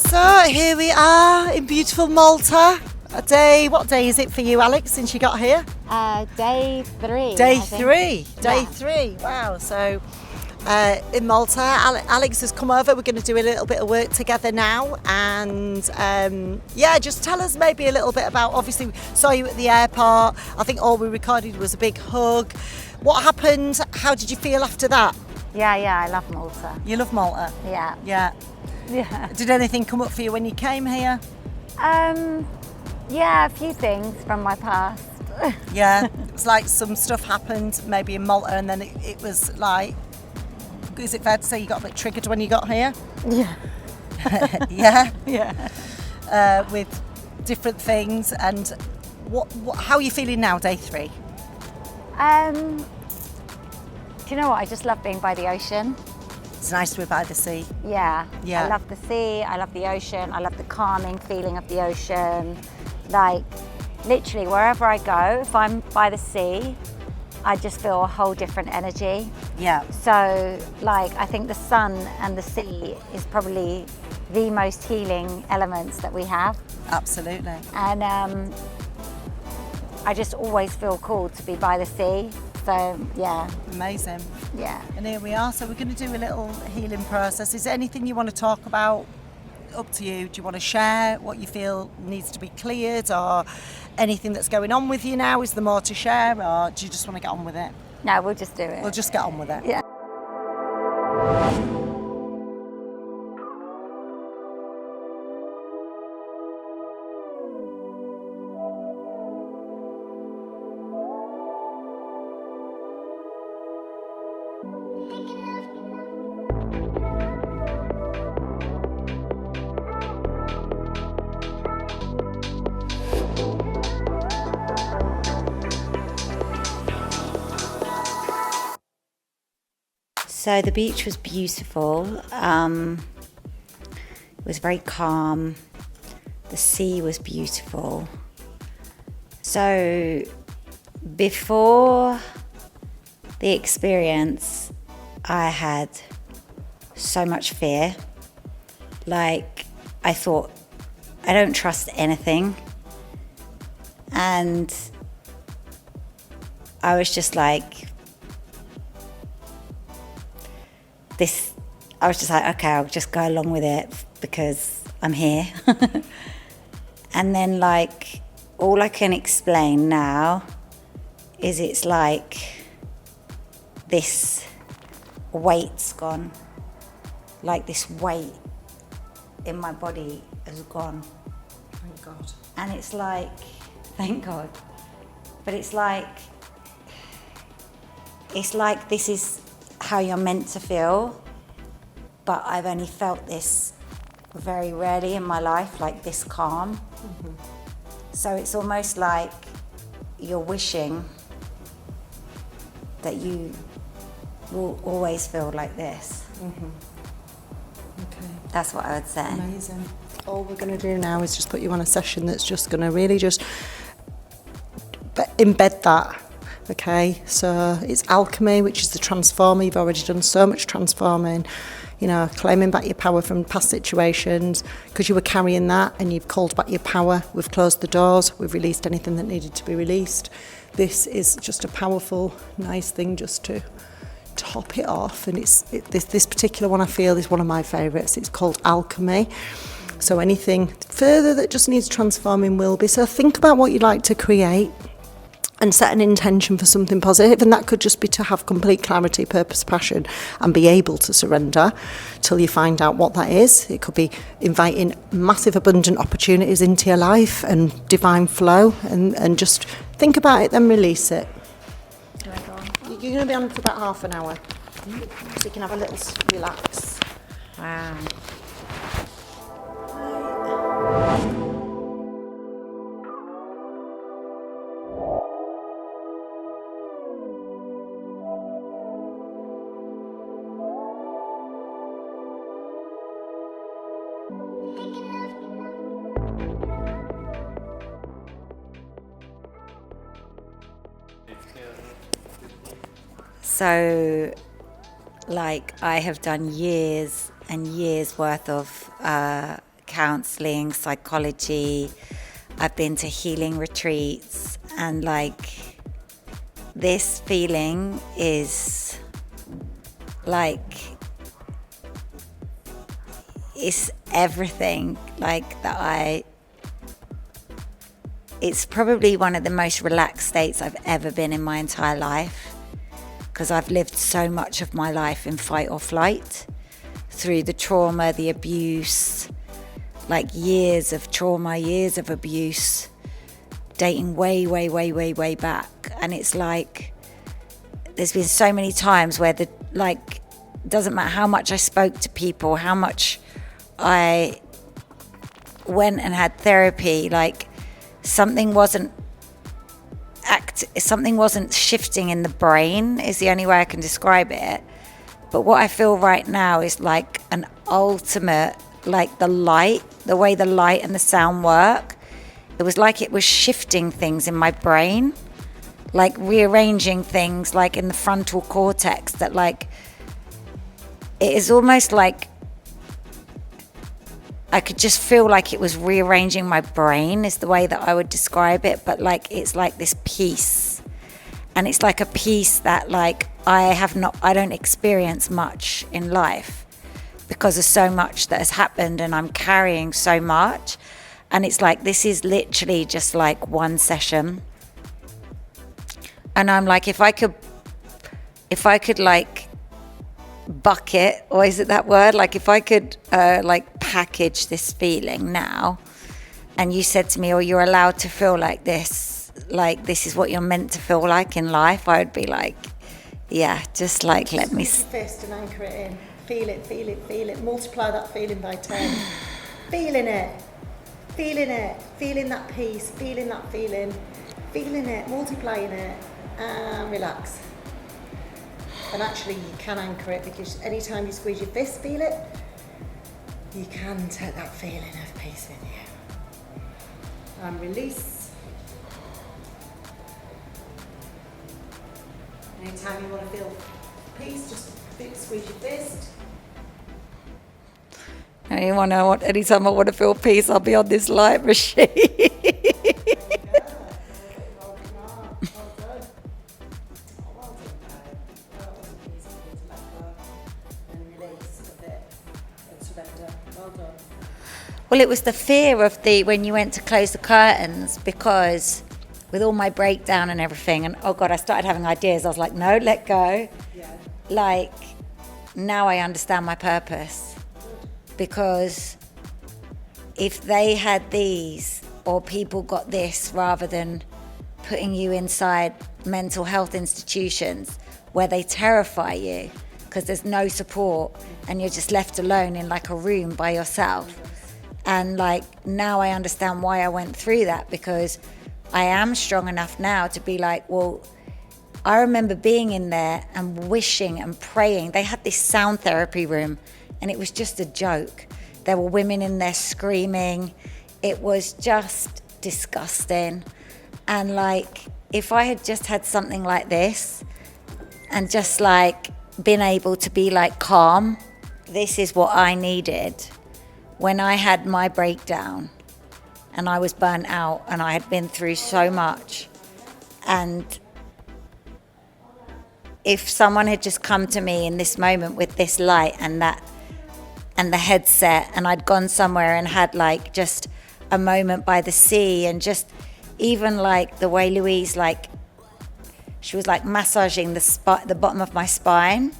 So here we are in beautiful Malta. What day is it for you, Alex, since you got here? Day 3. Day three. Wow. So in Malta, Alex has come over. We're going to do a little bit of work together now. And just tell us maybe a little bit about, obviously, we saw you at the airport. I think all we recorded was a big hug. What happened? How did you feel after that? Yeah, I love Malta. You love Malta? Yeah. Yeah. Did anything come up for you when you came here? Yeah, a few things from my past. Yeah, it was like some stuff happened maybe in Malta, and then it was like, is it fair to say you got a bit triggered when you got here? Yeah. Yeah. With different things. And how are you feeling now, day 3? Do you know what? I just love being by the ocean. It's nice to be by the sea. Yeah. Yeah. I love the sea, I love the ocean, I love the calming feeling of the ocean. Like, literally, wherever I go, if I'm by the sea, I just feel a whole different energy. Yeah. So, like, I think the sun and the sea is probably the most healing elements that we have. Absolutely. And I just always feel called to be by the sea. So, yeah. Amazing. Yeah. And here we are. So we're going to do a little healing process. Is there anything you want to talk about? Up to you. Do you want to share what you feel needs to be cleared, or anything that's going on with you now? Is there more to share, or do you just want to get on with it? No, we'll just do it. We'll just get on with it. Yeah. So the beach was beautiful. It was very calm. The sea was beautiful. So before the experience, I had so much fear. Like, I thought, I don't trust anything. And I was just like, I was just like, okay, I'll just go along with it because I'm here. And then, like, all I can explain now is it's like this weight's gone. Like, this weight in my body has gone. Thank God. And it's like, thank God. But it's like this is how you're meant to feel, but I've only felt this very rarely in my life, like this calm. Mm-hmm. So it's almost like you're wishing that you will always feel like this. Mm-hmm. Okay. That's what I would say. Amazing. All we're going to do now is just put you on a session that's just going to really just embed that. Okay, so it's alchemy, which is the transformer. You've already done so much transforming, claiming back your power from past situations, because you were carrying that and you've called back your power. We've closed the doors, we've released anything that needed to be released. This is just a powerful, nice thing just to top it off. And this particular one I feel is one of my favourites. It's called alchemy. So anything further that just needs transforming will be. So think about what you'd like to create and set an intention for something positive, and that could just be to have complete clarity, purpose, passion, and be able to surrender till you find out what that is. It could be inviting massive abundant opportunities into your life and divine flow, and just think about it, then release it. You're going to be on for about half an hour, so you can have a little relax. Wow. So, like, I have done years and years worth of counseling, psychology. I've been to healing retreats, and like this feeling is like, it's everything like that. It's probably one of the most relaxed states I've ever been in my entire life, because I've lived so much of my life in fight or flight through the trauma, the abuse, like years of trauma, years of abuse, dating way back. And it's like, there's been so many times where doesn't matter how much I spoke to people, how much I went and had therapy, like something wasn't shifting in the brain, is the only way I can describe it. But what I feel right now is like an ultimate, like the way the light and the sound work. It was like it was shifting things in my brain, like rearranging things like in the frontal cortex, that like, it is almost like I could just feel like it was rearranging my brain, is the way that I would describe it. But like, it's like this peace, and it's like a peace that like I don't experience much in life because of so much that has happened, and I'm carrying so much. And it's like, this is literally just like one session. And I'm like, if I could like bucket, or is it that word? Like if I could like package this feeling now, and you said to me, oh, you're allowed to feel like this is what you're meant to feel like in life, I would be like, yeah, just like, let me fist and anchor it in. Feel it, multiply that feeling by 10. Feeling that peace, feeling that feeling it, multiplying it, and relax. And actually you can anchor it, because anytime you squeeze your fist, feel it, you can take that feeling of peace with you. And release. Anytime you want to feel peace, just squeeze your fist. Anytime I want to feel peace, I'll be on this light machine. Well, it was the fear of when you went to close the curtains, because with all my breakdown and everything, and oh God, I started having ideas. I was like, no, let go. Yeah. Like, now I understand my purpose. Because if they had these, or people got this, rather than putting you inside mental health institutions where they terrify you because there's no support and you're just left alone in like a room by yourself. And like, now I understand why I went through that, because I am strong enough now to be like, well, I remember being in there and wishing and praying. They had this sound therapy room and it was just a joke. There were women in there screaming. It was just disgusting. And like, if I had just had something like this and just like been able to be like calm, this is what I needed when I had my breakdown and I was burnt out and I had been through so much. And if someone had just come to me in this moment with this light and that, and the headset, and I'd gone somewhere and had like just a moment by the sea, and just even like the way Louise, like she was like massaging the bottom of my spine,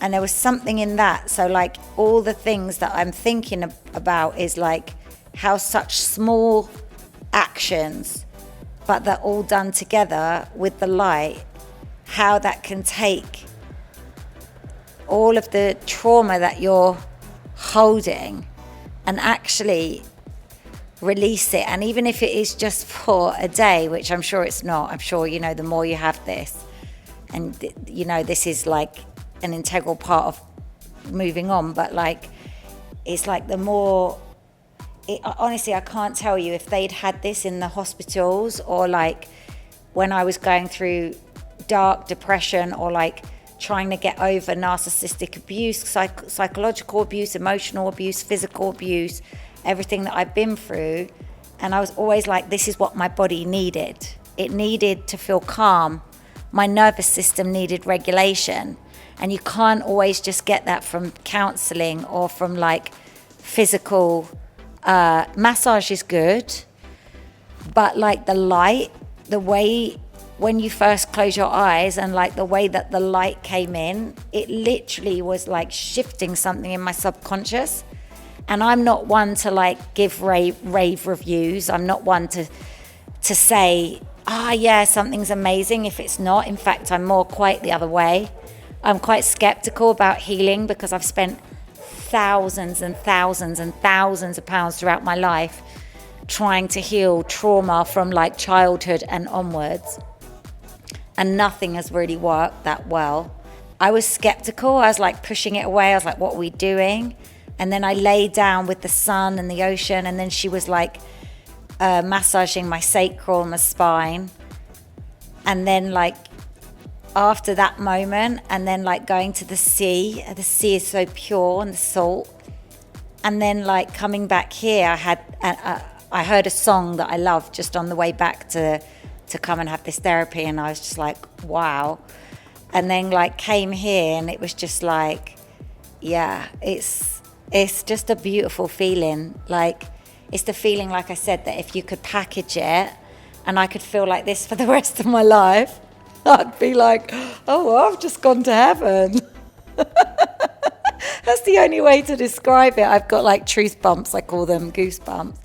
and there was something in that. So like all the things that I'm thinking about is like how such small actions, but they're all done together with the light, how that can take all of the trauma that you're holding and actually release it. And even if it is just for a day, which I'm sure it's not, I'm sure, you know, the more you have this, and you know, this is like an integral part of moving on, but like, it's like the more, honestly, I can't tell you if they'd had this in the hospitals, or like when I was going through dark depression, or like trying to get over narcissistic abuse, psychological abuse, emotional abuse, physical abuse, everything that I've been through. And I was always like, this is what my body needed. It needed to feel calm. My nervous system needed regulation. And you can't always just get that from counselling or from like physical. Massage is good, but like the light, the way when you first close your eyes and like the way that the light came in, it literally was like shifting something in my subconscious. And I'm not one to like give rave reviews. I'm not one to say, yeah, something's amazing if it's not. In fact, I'm more quite the other way. I'm quite skeptical about healing because I've spent thousands and thousands and thousands of pounds throughout my life trying to heal trauma from like childhood and onwards. And nothing has really worked that well. I was skeptical. I was like pushing it away. I was like, what are we doing? And then I lay down with the sun and the ocean. And then she was like massaging my sacral and my spine. And then like after that moment, and then like going to the sea is so pure and the salt. And then like coming back here, I heard a song that I loved just on the way back to come and have this therapy, and I was just like, wow. And then like came here, and it was just like, yeah, it's just a beautiful feeling. Like it's the feeling, like I said, that if you could package it and I could feel like this for the rest of my life, I'd be like, oh, well, I've just gone to heaven. That's the only way to describe it. I've got like truth bumps, I call them, goosebumps.